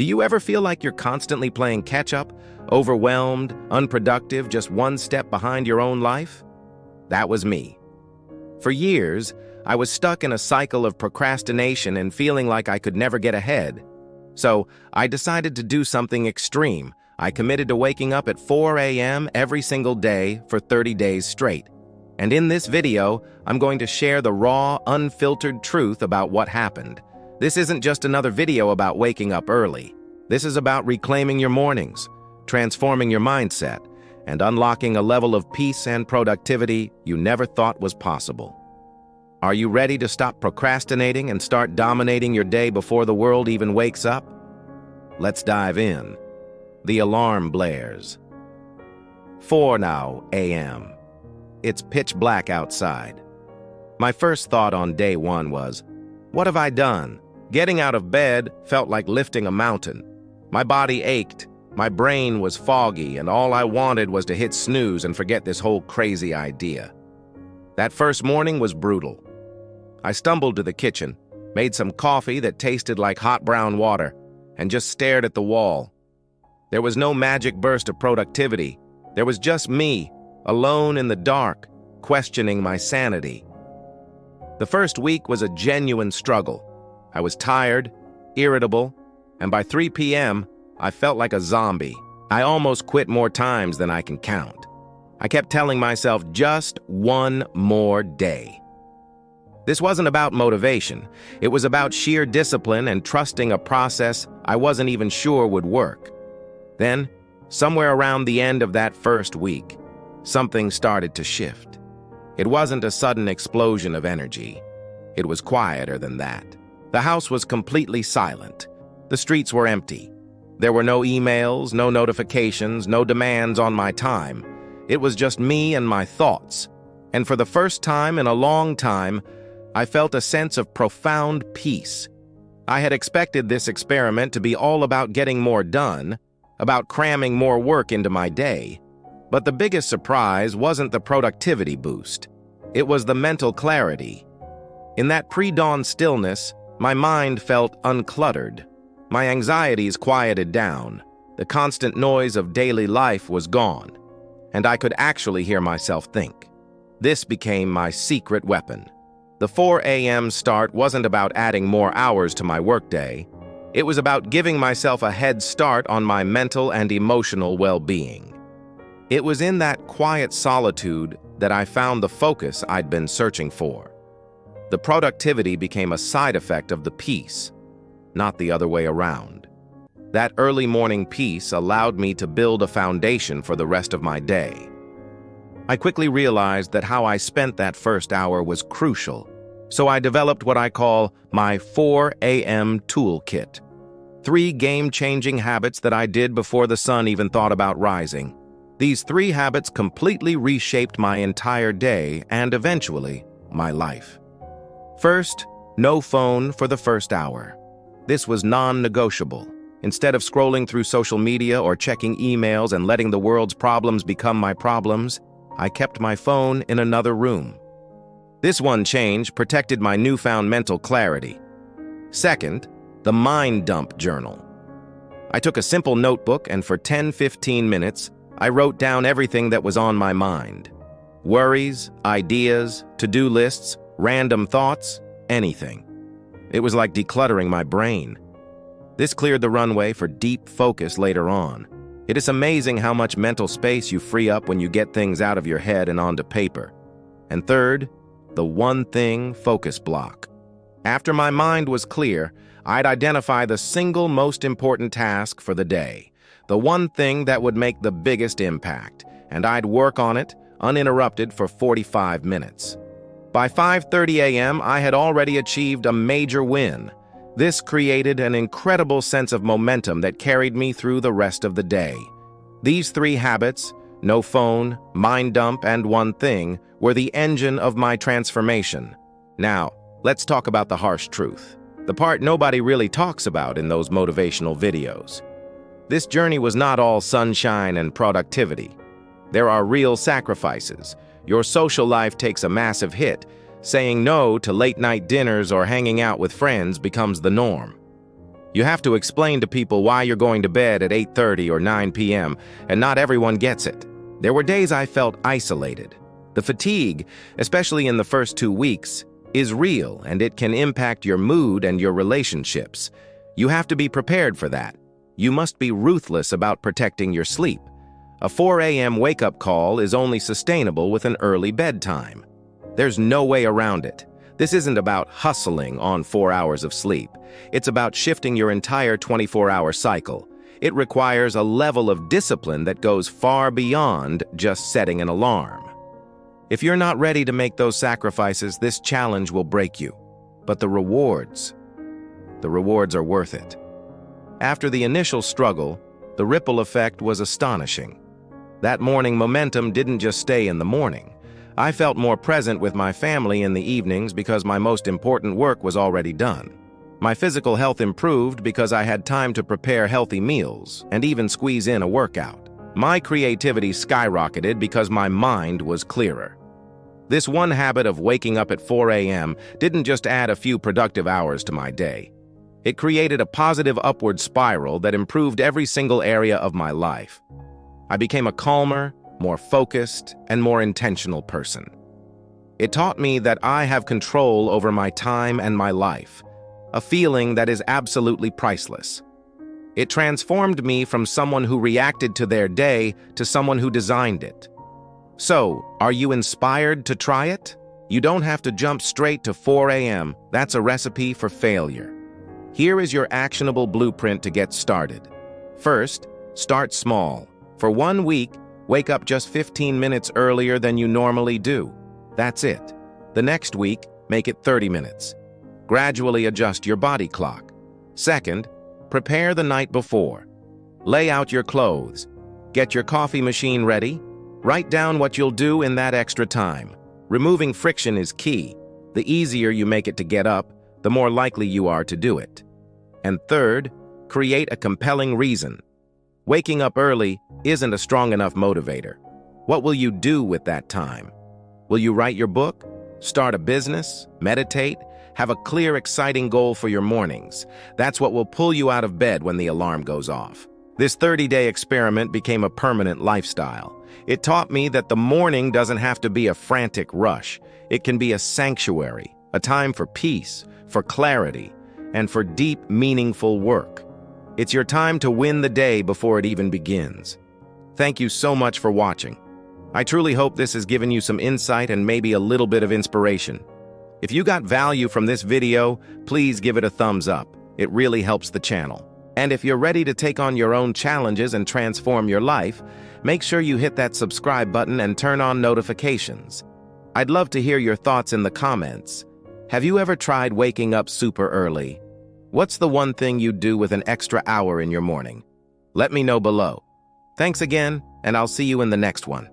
Do you ever feel like you're constantly playing catch-up, overwhelmed, unproductive, just one step behind your own life? That was me. For years, I was stuck in a cycle of procrastination and feeling like I could never get ahead. So, I decided to do something extreme. I committed to waking up at 4 a.m. every single day for 30 days straight. And in this video, I'm going to share the raw, unfiltered truth about what happened. This isn't just another video about waking up early. This is about reclaiming your mornings, transforming your mindset, and unlocking a level of peace and productivity you never thought was possible. Are you ready to stop procrastinating and start dominating your day before the world even wakes up? Let's dive in. The alarm blares. 4 now a.m. It's pitch black outside. My first thought on day one was, what have I done? Getting out of bed felt like lifting a mountain. My body ached, my brain was foggy, and all I wanted was to hit snooze and forget this whole crazy idea. That first morning was brutal. I stumbled to the kitchen, made some coffee that tasted like hot brown water, and just stared at the wall. There was no magic burst of productivity. There was just me, alone in the dark, questioning my sanity. The first week was a genuine struggle. I was tired, irritable, and by 3 p.m., I felt like a zombie. I almost quit more times than I can count. I kept telling myself just one more day. This wasn't about motivation. It was about sheer discipline and trusting a process I wasn't even sure would work. Then, somewhere around the end of that first week, something started to shift. It wasn't a sudden explosion of energy. It was quieter than that. The house was completely silent. The streets were empty. There were no emails, no notifications, no demands on my time. It was just me and my thoughts. And for the first time in a long time, I felt a sense of profound peace. I had expected this experiment to be all about getting more done, about cramming more work into my day. But the biggest surprise wasn't the productivity boost. It was the mental clarity. In that pre-dawn stillness, my mind felt uncluttered. My anxieties quieted down. The constant noise of daily life was gone, and I could actually hear myself think. This became my secret weapon. The 4 a.m. start wasn't about adding more hours to my workday. It was about giving myself a head start on my mental and emotional well-being. It was in that quiet solitude that I found the focus I'd been searching for. The productivity became a side effect of the peace, not the other way around. That early morning peace allowed me to build a foundation for the rest of my day. I quickly realized that how I spent that first hour was crucial, so I developed what I call my 4 a.m. toolkit. 3 game-changing habits that I did before the sun even thought about rising. These 3 habits completely reshaped my entire day and eventually my life. First, no phone for the first hour. This was non-negotiable. Instead of scrolling through social media or checking emails and letting the world's problems become my problems, I kept my phone in another room. This one change protected my newfound mental clarity. Second, the mind dump journal. I took a simple notebook and for 10-15 minutes, I wrote down everything that was on my mind. Worries, ideas, to-do lists, random thoughts, anything. It was like decluttering my brain. This cleared the runway for deep focus later on. It is amazing how much mental space you free up when you get things out of your head and onto paper. And third, the one thing focus block. After my mind was clear, I'd identify the single most important task for the day, the one thing that would make the biggest impact, and I'd work on it uninterrupted for 45 minutes. By 5:30 a.m., I had already achieved a major win. This created an incredible sense of momentum that carried me through the rest of the day. These 3 habits, no phone, mind dump, and one thing, were the engine of my transformation. Now, let's talk about the harsh truth. The part nobody really talks about in those motivational videos. This journey was not all sunshine and productivity. There are real sacrifices. Your social life takes a massive hit. Saying no to late-night dinners or hanging out with friends becomes the norm. You have to explain to people why you're going to bed at 8:30 or 9 p.m., and not everyone gets it. There were days I felt isolated. The fatigue, especially in the first 2 weeks, is real, and it can impact your mood and your relationships. You have to be prepared for that. You must be ruthless about protecting your sleep. A 4 a.m. wake-up call is only sustainable with an early bedtime. There's no way around it. This isn't about hustling on 4 hours of sleep. It's about shifting your entire 24-hour cycle. It requires a level of discipline that goes far beyond just setting an alarm. If you're not ready to make those sacrifices, this challenge will break you. But the rewards are worth it. After the initial struggle, the ripple effect was astonishing. That morning momentum didn't just stay in the morning. I felt more present with my family in the evenings because my most important work was already done. My physical health improved because I had time to prepare healthy meals and even squeeze in a workout. My creativity skyrocketed because my mind was clearer. This one habit of waking up at 4 a.m. didn't just add a few productive hours to my day. It created a positive upward spiral that improved every single area of my life. I became a calmer, more focused, and more intentional person. It taught me that I have control over my time and my life, a feeling that is absolutely priceless. It transformed me from someone who reacted to their day to someone who designed it. So, are you inspired to try it? You don't have to jump straight to 4 a.m. That's a recipe for failure. Here is your actionable blueprint to get started. First, start small. For 1 week, wake up just 15 minutes earlier than you normally do. That's it. The next week, make it 30 minutes. Gradually adjust your body clock. Second, prepare the night before. Lay out your clothes. Get your coffee machine ready. Write down what you'll do in that extra time. Removing friction is key. The easier you make it to get up, the more likely you are to do it. And third, create a compelling reason. Waking up early isn't a strong enough motivator. What will you do with that time? Will you write your book? Start a business? Meditate? Have a clear, exciting goal for your mornings. That's what will pull you out of bed when the alarm goes off. This 30-day experiment became a permanent lifestyle. It taught me that the morning doesn't have to be a frantic rush. It can be a sanctuary, a time for peace, for clarity, and for deep, meaningful work. It's your time to win the day before it even begins. Thank you so much for watching. I truly hope this has given you some insight and maybe a little bit of inspiration. If you got value from this video, please give it a thumbs up. It really helps the channel. And if you're ready to take on your own challenges and transform your life, make sure you hit that subscribe button and turn on notifications. I'd love to hear your thoughts in the comments. Have you ever tried waking up super early? What's the one thing you'd do with an extra hour in your morning? Let me know below. Thanks again, and I'll see you in the next one.